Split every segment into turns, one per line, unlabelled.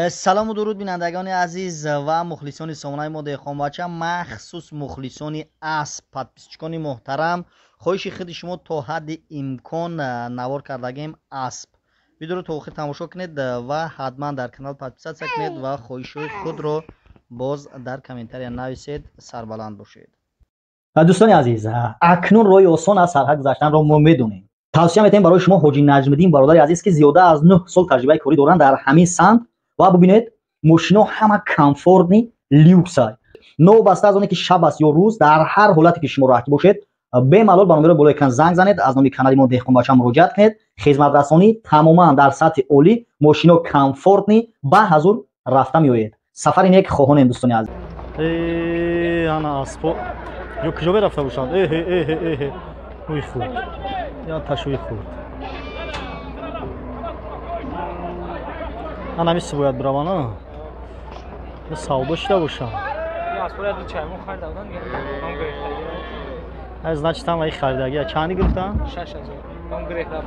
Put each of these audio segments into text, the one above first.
سلام و درود بینندگان عزیز و مخلصان سامانه ما دهقان بچه، مخصوص مخلصان اسب پادپیچکان محترم، خواهش خود شما تا حد امکان نوار کردگیم اسب ویدیو رو تا آخر تماشا کنید و حتما در کانال پادپیچ کنید و خواهش خود رو باز در کامنتاری نویسید. سربلند باشید.
دوستان عزیز، اکنون روی آسان از سرحد گذشتن را ما میدونیم. توصیه می‌کنیم برای شما حاجی نجم‌الدین برادر عزیز که زیاده از 9 سال تجربه کاری دارند در همین سمت و ببینید ماشینا همه کامفورت نی لیوکس های نو بسته از اونی که شب است یا روز در هر حالتی که شما راحت باشید به ملال با نمره بالای کان زنگ زنید، از نام کانال ما دهقان بچه مراجعه کنید. خدمت رسانی تماما در سطح عالی، ماشینا کامفورت نی با حضور رفته میآید. سفر نیک خواهان دوستان عزیز.
انا اسپو جو کجا رفته باشند؟ وی خورد یا تشویق خورد. انا میشه باید بروانه سودا شده باشم. از نچتم ای خریدگی چندی گرفتن؟
6000 من گرفتم.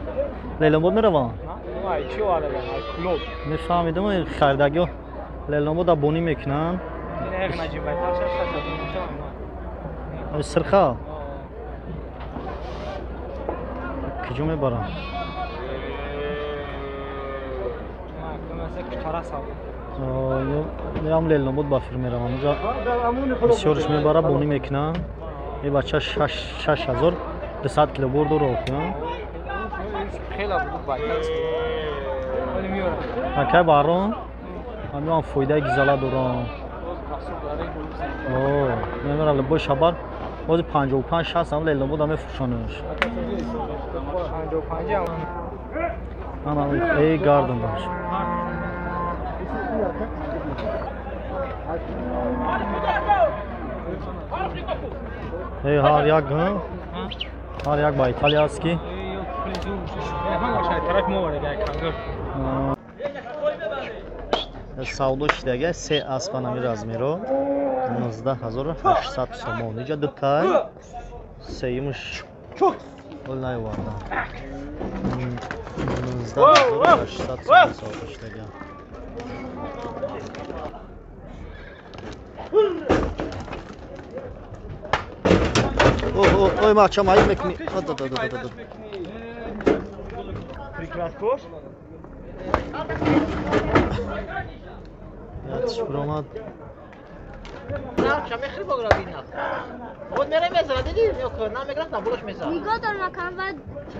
لیلان بود میروان؟
نه چی واره کلوب
میفهمیدم خریدگی لیلان بود ابونی میکنن.
این یک مجید بهتر 6000
سرخا کجا میبرم؟ میام لیلان بود با فیلم میروم اونجا بسیارش میبره بونی میکنن. این بچه 6000 200 کیلو برد رو کنم.
خیلی بود بهتر است ولی میارم
اکی بارون همیان فایده گیزاله دارم. میمیرم لبای شبر باز 55 60 هم لیلان بود همه فروشانش
55 هم
انا ای گاردن باش ای هر یک هر یک با ایتالیا است کی
طرف ما وارد
سودا شدگی سه اسب نمی رزمیرو 19800 سوم اینجا دو تای سیمش ول نیوردم 19800 سوم سودا شدگی. اوه ما چه مایی میکنی؟
Прекрасный.
یادش برآمد.
نه چه میخری بگرد اینا. خود میره میزنه دیدی؟ یا نه میگرد نه بولش میزنه.
نگاه دار مکان و چه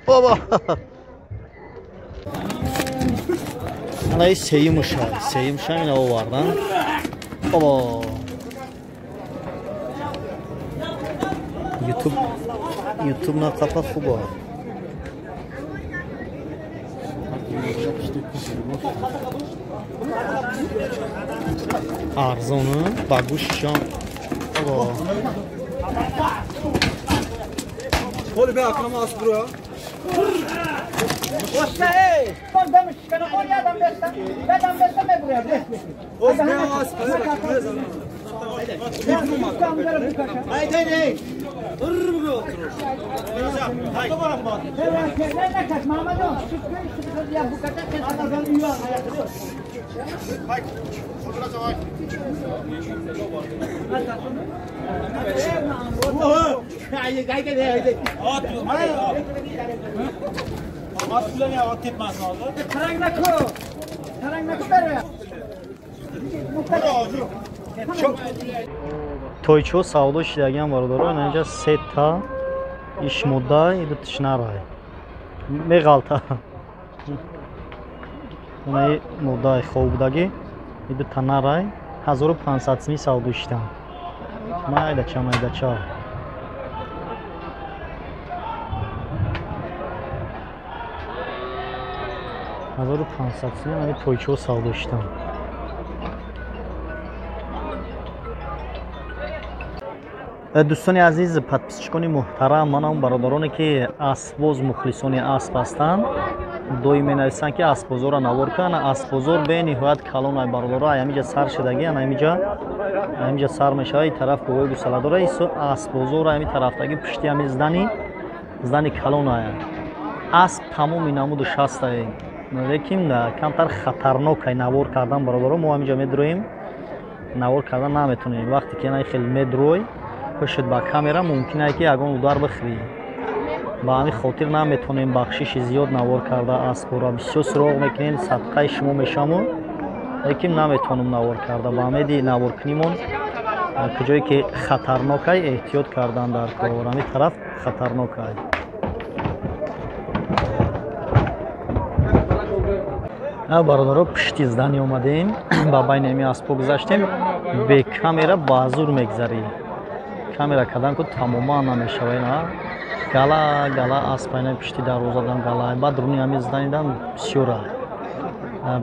بابا. حالا این سیمش اینا آوردن. بابا. یوتیوب نه قفا خوبه. ارزونه باگوششان. بابا.
خود به اکرام اسبرو.
واسه من دمش کنه خود یادم بسته میگوید.
خود به اسبرو.
haydi
تویچو سودا شدگی برادر اینجا سه تا ایش مدای ایدو تشنارای میغالتا اونای مدای خوب بودگی ایدو تنارای 1500 سمی سودا شدم. مایده چه 1500 سمی من تویچو سودا شدم. دوستان عزیز پادپیچکان محترم، من هم برادرانی که اسباز مخلصان اسب هستند دوی می نویسن که اسبازو را نوار کن. اسبازو به نهایت کلان های برادرها همینجا سر شدگی همینجا اینجا سر میشه این طرف کوه گوساله ایسو اسب بزرگ این طرفتگی پشتی هم زدنی کلون آید اسب تمام نمودش هست لیکن کمتر خطرناک ای نوار کردن برابر ما اینجا میدرویم نوار کردن نمیتونیم وقتی که این خیلی میدروی پشت با کامera ممکنه که اگون udar بخوری با همین خاطر نمیتونیم بخشش زیاد نوار کرده اسب را بسیار سراغ میکنین صدقه شما میشمون لیکن نمیتونم نوار کرده با امیدی نوار کنیمون کجایی که خطرناک ای احتیاط کردن در کار همین طرف خطرناک ای برادرها پشتی زدنی اومدیم با بین امی اسبا گذاشتیم به کامera بازور میگذاری کامera کردن که تماما نمیشه اینا گلا اسب اینا پشتی دروازه دادن گلا بعد رونی همی زدنیدن بسیاره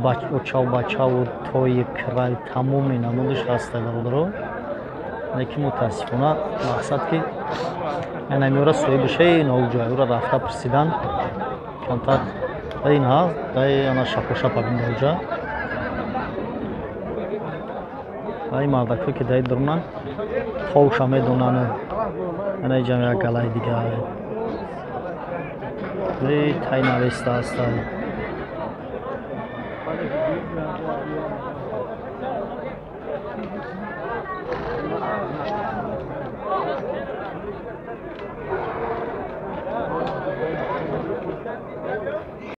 بچه و توی کرای تمامی نمودش هسته برادرها لیکن متاسفانه مقصد که این امیورا سوی بشه این اول جایی را رفته پرسیدن کمتر این ها دای انا شپا بین اونجا این مردکو که دای درونن خوش میدونن این اینجا میره گلای دیگه ای تای نوسته هست